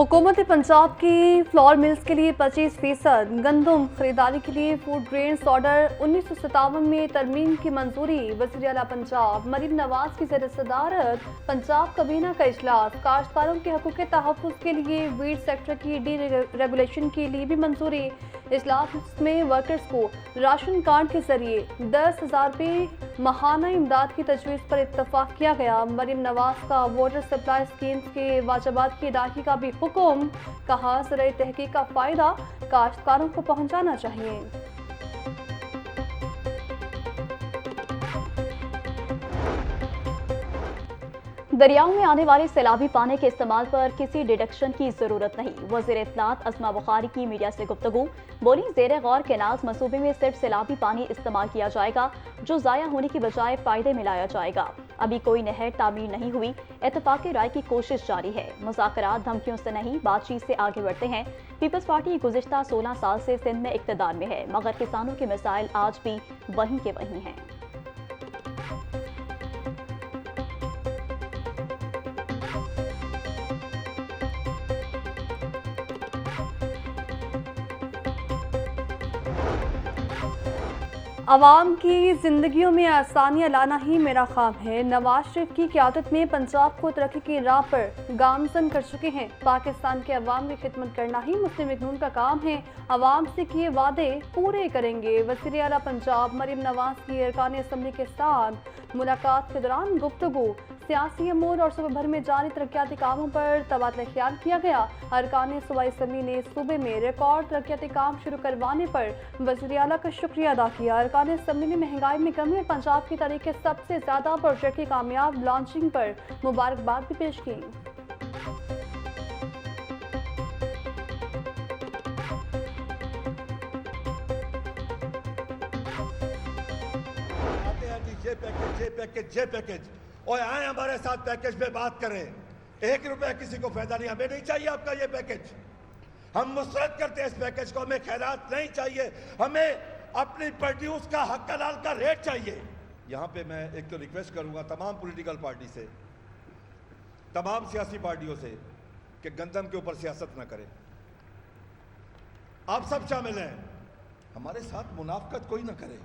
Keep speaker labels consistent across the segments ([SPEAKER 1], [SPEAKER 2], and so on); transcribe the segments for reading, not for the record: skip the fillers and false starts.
[SPEAKER 1] हुकूमत पंजाब की flour mills के लिए 25% गंदम खरीदारी के लिए फूड ग्रेन्स ऑर्डर 1957 में तरमीम की मंजूरी। वज़ीर आला पंजाब मरीम नवाज की ज़ेर सदारत पंजाब काबीना का इजलास। काश्तकारों के हकूक़ के तहफ़्फ़ुज़ के लिए वीट सेक्टर की डी रेगुलेशन के लिए भी मंजूरी। इजलास में वर्कर्स को राशन कार्ड के जरिए 10,000 रुपये माहाना इमदाद की तजवीज़ पर इत्तफाक किया गया। मरीम नवाज का वाटर सप्लाई स्कीम्स के वाजबात की अदायगी का भी हुक्म। कहा ज़राए तहकीक का फ़ायदा काश्तकारों को पहुँचाना चाहिए।
[SPEAKER 2] दरियाओं में आने वाले सैलाबी पानी के इस्तेमाल पर किसी डिडक्शन की जरूरत नहीं। वज़ीर इत्तलात अज़मा बुखारी की मीडिया से गुफ्तगू। बोली, ज़ेरे गौर कैनाल्स मंसूबे में सिर्फ सैलाबी पानी इस्तेमाल किया जाएगा जो ज़ाया होने की बजाय फ़ायदे में लाया जाएगा। अभी कोई नहर तामीर नहीं हुई, इत्तफाक़ी राय की कोशिश जारी है। मुज़ाकरात धमकियों से नहीं, बातचीत से आगे बढ़ते हैं। पीपल्स पार्टी गुज़िश्ता 16 साल से सिंध में इक़्तिदार में है, मगर किसानों के मसाइल आज भी वहीं के वहीं हैं।
[SPEAKER 1] अवाम की जिंदगियों में आसानियाँ लाना ही मेरा ख्वाब है। नवाज शरीफ की क़यादत में पंजाब को तरक्की की राह पर गामजन कर चुके हैं। पाकिस्तान के अवाम की खिदमत करना ही मुस्लिम लीग नून का काम है। अवाम से किए वादे पूरे करेंगे। वज़ीर आला पंजाब मरीम नवाज की अरकान असम्बली के साथ मुलाकात के दौरान गुफ्तगू। सियासी अमूर और सूबे भर में जारी तरक्याती कामों पर तबादला ख्याल किया गया। अरकान सूबाई असम्बली ने सूबे में रिकॉर्ड तरक्याती काम शुरू करवाने पर वज़ीर आला का शुक्रिया अदा किया। अरकान असम्बली ने महंगाई में कमी और पंजाब की तारीख के सबसे ज्यादा प्रोजेक्ट की कामयाब लॉन्चिंग पर मुबारकबाद भी पेश की।
[SPEAKER 3] ये पैकेज और आए हमारे साथ पैकेज पे बात करें। 1 रुपया किसी को फायदा नहीं, हमें नहीं चाहिए आपका ये पैकेज। हम मुस्तरद करते हैं इस पैकेज को, हमें खैरात नहीं चाहिए, हमें अपनी प्रोड्यूस का हक हलाल का रेट चाहिए। यहां पे मैं एक तो रिक्वेस्ट करूंगा तमाम पॉलिटिकल पार्टी से, तमाम सियासी पार्टियों से कि गंदम के ऊपर सियासत ना करें। आप सब शामिल हैं, हमारे साथ मुनाफकत कोई ना करे।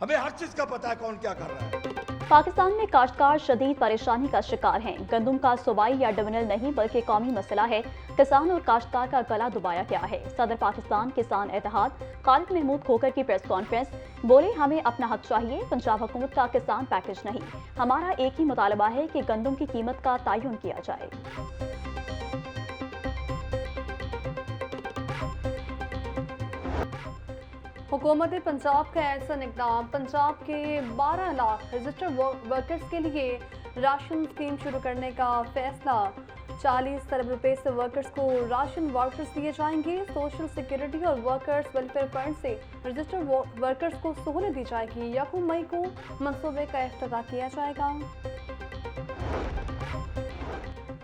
[SPEAKER 3] हमें हर चीज का पता है कौन क्या कर रहा है।
[SPEAKER 2] पाकिस्तान में काश्तकार शदीद परेशानी का शिकार हैं। गंदम का सूबाई या डिविजनल नहीं बल्कि कौमी मसला है। किसान और काश्तकार का गला दबाया गया है। सदर पाकिस्तान किसान इत्तेहाद खालिद महमूद खोकर की प्रेस कॉन्फ्रेंस। बोले, हमें अपना हक चाहिए, पंजाब हुकूमत का किसान पैकेज नहीं। हमारा एक ही मुतालबा है कि गंदम की कीमत का तयन किया जाए।
[SPEAKER 1] हुकूमत पंजाब का ऐसा इक़दाम पंजाब के 12 लाख रजिस्टर्ड वर्कर्स के लिए राशन स्कीम शुरू करने का फैसला। 40 अरब रुपए से वर्कर्स को राशन वाउचर्स दिए जाएंगे। सोशल सिक्योरिटी और वर्कर्स वेलफेयर फंड से रजिस्टर्ड वर्कर्स को सहूलत दी जाएगी। 1 मई को मंसूबे का इफ्तिताह किया जाएगा।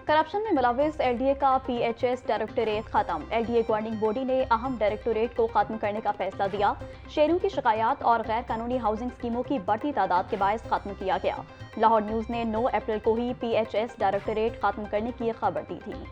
[SPEAKER 2] करप्शन में मुलविस एलडीए का पीएचएस डायरेक्टोरेट खत्म। एलडीए गवर्निंग बॉडी ने अहम डायरेक्टोरेट को खत्म करने का फैसला दिया। शहरों की शिकायत और गैर कानूनी हाउसिंग स्कीमों की बढ़ती तादाद के बायस खत्म किया गया। लाहौर न्यूज़ ने 9 अप्रैल को ही पीएचएस डायरेक्टोरेट खत्म करने की खबर दी थी।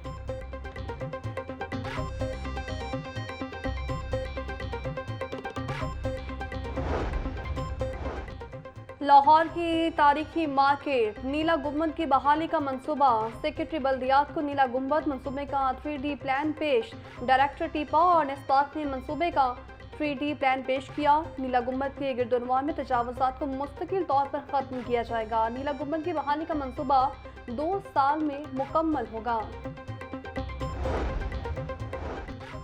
[SPEAKER 1] लाहौर की तारीखी मार्केट नीला गुंबद की बहाली का मंसूबा। सेक्रेटरी बल्दियात को नीला गुंबद मंसूबे का 3D प्लान पेश। डायरेक्टर टीपा और नेस्पाक ने मंसूबे का 3D प्लान पेश किया। नीला गुंबद के गिरदोनवान में तजावुज़ात को मुस्तकिल तौर पर ख़त्म किया जाएगा। नीला गुंबद की बहाली का मंसूबा 2 साल में मुकम्मल होगा।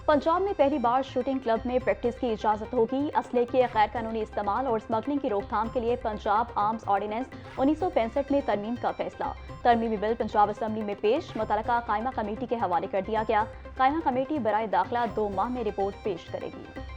[SPEAKER 2] पंजाब में पहली बार शूटिंग क्लब में प्रैक्टिस की इजाजत होगी। असले के गैर कानूनी इस्तेमाल और स्मगलिंग की रोकथाम के लिए पंजाब आर्म्स ऑर्डिनेंस 1965 में तरमीम का फैसला। तरमीमी बिल पंजाब असम्बली में पेश, मुतलका कायमा कमेटी के हवाले कर दिया गया। कायमा कमेटी बराए दाखिला 2 माह में रिपोर्ट पेश करेगी।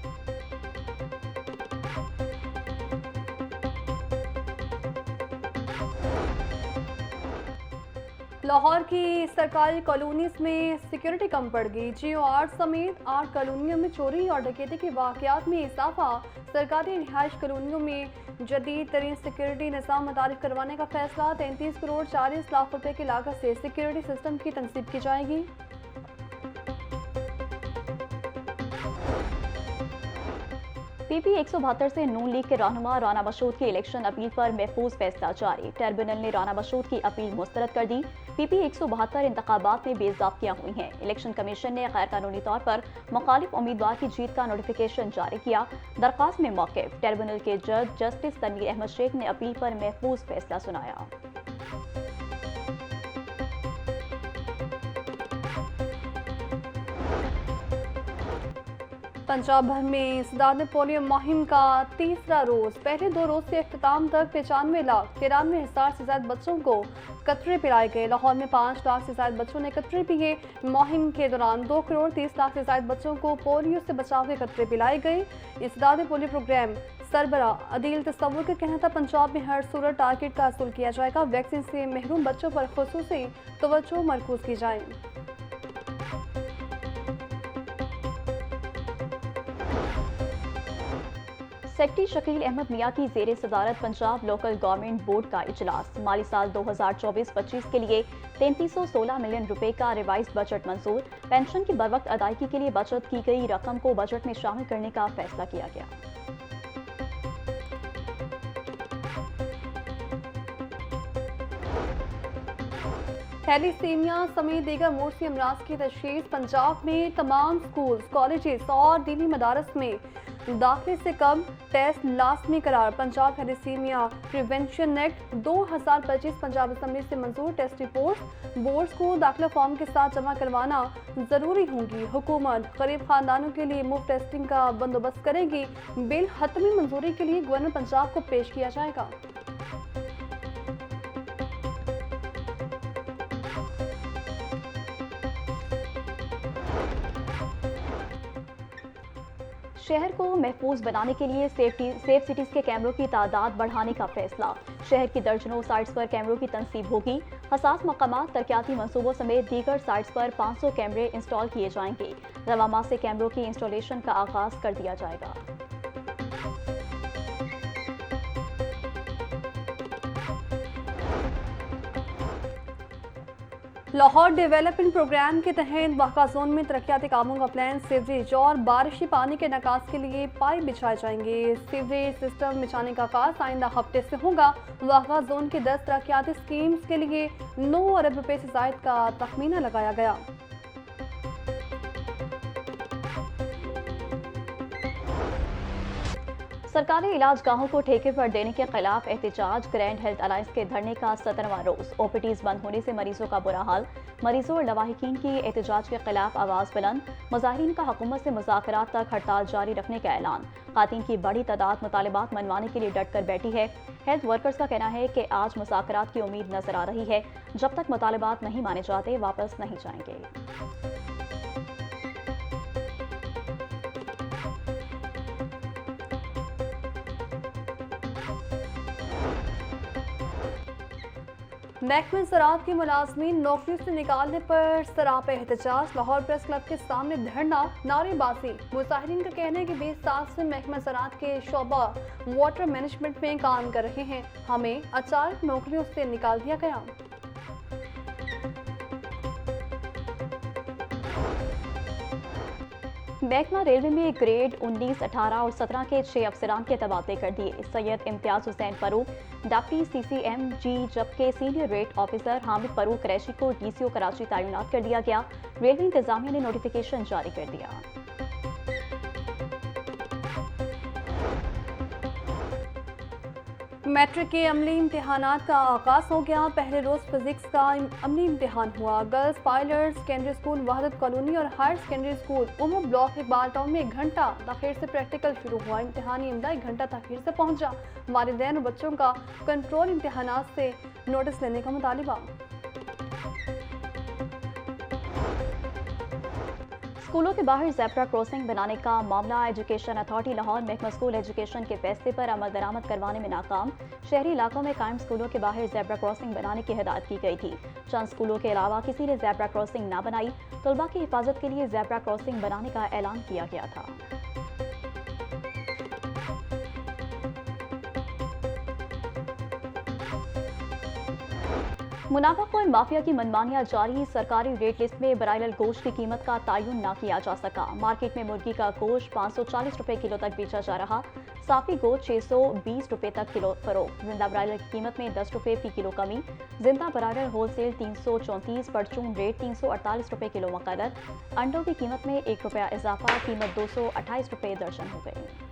[SPEAKER 1] लाहौर की सरकारी कॉलोनीज में सिक्योरिटी कम पड़ गई। जियो 8 समेत 8 कॉलोनियों में चोरी और डकैती के वाकयात में इजाफा। सरकारी रिहाइश कॉलोनियों में जदीद तरीन सिक्योरिटी निज़ाम मुतारिफ करवाने का फैसला। 33 करोड़ 40 लाख रुपए की लागत से सिक्योरिटी सिस्टम की तनसीब की जाएगी।
[SPEAKER 2] पीपी 172 से नून लीग के रहनुमा राना मशहूद की इलेक्शन अपील पर महफूज फैसला जारी। ट्रिब्यूनल ने राना मशहूद की अपील मुस्तरद कर दी। पीपी 172 इंतखाबात में बेज़ाब्तियां हुई हैं। इलेक्शन कमीशन ने गैर कानूनी तौर पर मुखालिफ उम्मीदवार की जीत का नोटिफिकेशन जारी किया। दरख्वास्त में मौक़िफ़ ट्रिब्यूनल के जज जस्टिस तनवीर अहमद शेख ने अपील पर महफूज फैसला सुनाया।
[SPEAKER 1] पंजाब भर में सदारत पोलियो मुहिम का तीसरा रोज। पहले 2 रोज से अख्ताम तक 95,93,000 से ज्यादा बच्चों को कतरे पिलाए गए। लाहौर में 5 लाख से ज्यादा बच्चों ने कतरे पिए। मुहिम के दौरान 2 करोड़ 30 लाख से ज्यादा बच्चों को पोलियो से बचाव के कतरे पिलाए गए। इस सदारत पोलियो प्रोग्राम सरबरा अदील तस्वुर का कहना था पंजाब में हर सूरत टारगेट का हासिल किया जाएगा। वैक्सीन से महरूम बच्चों पर खुसूसी तवज्जो मरकूज की जाए।
[SPEAKER 2] सेक्रेटरी शकील अहमद मियां की ज़ेरे सदारत पंजाब लोकल गवर्नमेंट बोर्ड का इजलास। माली साल 2024-25 के लिए 3316 मिलियन रुपए का रिवाइज बजट मंजूर। पेंशन की बरवक्त अदायगी के लिए बचत की गई रकम को बजट में शामिल करने का फैसला किया गया।
[SPEAKER 1] थैलीसीमिया समेत दीगर मोर्सी अमराज की तशखीस। पंजाब में तमाम स्कूल, कॉलेजेस और दीनी मदारस में दाखिले से कम टेस्ट लाजमी करार। Punjab thalassemia prevention act 2025 Punjab assembly से मंजूर। टेस्ट रिपोर्ट बोर्ड्स को दाखिला फॉर्म के साथ जमा करवाना जरूरी होंगी। हुकूमत गरीब खानदानों के लिए मुफ्त टेस्टिंग का बंदोबस्त करेगी। बिल हतमी मंजूरी के लिए गवर्नर पंजाब को पेश किया जाएगा।
[SPEAKER 2] शहर को महफूज बनाने के लिए सेफ सिटीज के कैमरों की तादाद बढ़ाने का फैसला। शहर की दर्जनों साइट्स पर कैमरों की तनसीब होगी। हसास मकामात, तरक्याती मंसूबों समेत दीगर साइट्स पर 500 कैमरे इंस्टॉल किए जाएंगे। रवा माह से कैमरों की इंस्टॉलेशन का आगाज कर दिया जाएगा।
[SPEAKER 1] लाहौर डेवलपमेंट प्रोग्राम के तहत वाक़ा जोन में तरक्याती कामों का प्लान। सीवरेज और बारिशी पानी के निकास के लिए पाइप बिछाए जाएंगे। सीवरेज सिस्टम बिछाने का आगाज आइंदा हफ्ते से होगा। वाक़ा जोन की 10 तरक्याती स्कीम्स के लिए 9 अरब रुपए से ज़ायद का तखमीना लगाया गया।
[SPEAKER 2] सरकारी इलाज गाहों को ठेके पर देने के खिलाफ एहतजाज। ग्रैंड हेल्थ अलायंस के धरने का 17वां रोज। ओपीडीज बंद होने से मरीजों का बुरा हाल। मरीजों और लवाहिकीन की एहतजाज के खिलाफ आवाज बुलंद। मुजाहिरीन का हुकूमत से मुज़ाकरात तक हड़ताल जारी रखने का ऐलान। खातिन की बड़ी तादाद मुतालिबात मनवाने के लिए डट कर बैठी है। हेल्थ वर्कर्स का कहना है कि आज मुज़ाकरात की उम्मीद नजर आ रही है। जब तक मुतालिबात नहीं माने जाते वापस नहीं जाएंगे।
[SPEAKER 1] महकमे ज़राअत के मुलाजमीन नौकरी से निकालने पर सरापा एहतजाज। लाहौर प्रेस क्लब के सामने धरना, नारेबाजी। मुजाहिरीन का कहना है कि 20 साल से महकमा ज़राअत के शोबा वाटर मैनेजमेंट में काम कर रहे हैं। हमें अचानक नौकरियों से निकाल दिया गया।
[SPEAKER 2] महकमा रेलवे में ग्रेड 19, 18 और 17 के 6 अफसरान के तबादले कर दिए। सैयद इम्तियाज हुसैन फरूक डिप्टी CCMG जबकि senior rate officer Hamid Farooq Qureshi को DCO कराची तैनात कर दिया गया। रेलवे इंतजामिया ने नोटिफिकेशन जारी कर दिया।
[SPEAKER 1] मैट्रिक के अमली इम्तिहानात का आगाज हो गया। पहले रोज फिजिक्स का अमली इम्तिहान हुआ। Girls pilot secondary school Wahdat colony और higher secondary school Umar block Iqbal town में 1 घंटा तखीर से प्रैक्टिकल शुरू हुआ। इम्तिहानी अमला 1 घंटा तखीर से पहुंचा। वालिदैन और बच्चों का कंट्रोल इम्तिहानात से नोटिस लेने का मुतालिबा।
[SPEAKER 2] स्कूलों के बाहर ज़ेब्रा क्रॉसिंग बनाने का मामला। एजुकेशन अथॉरिटी लाहौर महकमा स्कूल एजुकेशन के फैसले पर अमल दरामद करवाने में नाकाम। शहरी इलाकों में कायम स्कूलों के बाहर ज़ेब्रा क्रॉसिंग बनाने की हिदायत की गई थी। चंद स्कूलों के अलावा किसी ने ज़ेब्रा क्रॉसिंग ना बनाई। तलबा की हिफाजत के लिए ज़ेब्रा क्रॉसिंग बनाने का ऐलान किया गया था। मुनाफाखोर माफिया की मनमानियां जारी, सरकारी रेट लिस्ट में ब्रायलर गोश्त की कीमत का तयन न किया जा सका। मार्केट में मुर्गी का गोश्त 540 रुपए किलो तक बेचा जा रहा, साफी गोश्त 620 रुपए तक किलो फरोख्त। जिंदा ब्रायलर की कीमत में 10 रुपए फी किलो कमी। जिंदा ब्रायलर होलसेल 334, परचून रेट 348 रुपए किलो मुकर्रर। अंडों की कीमत में 1 रुपया इजाफा, कीमत 228 रुपए दर्जन हो गई।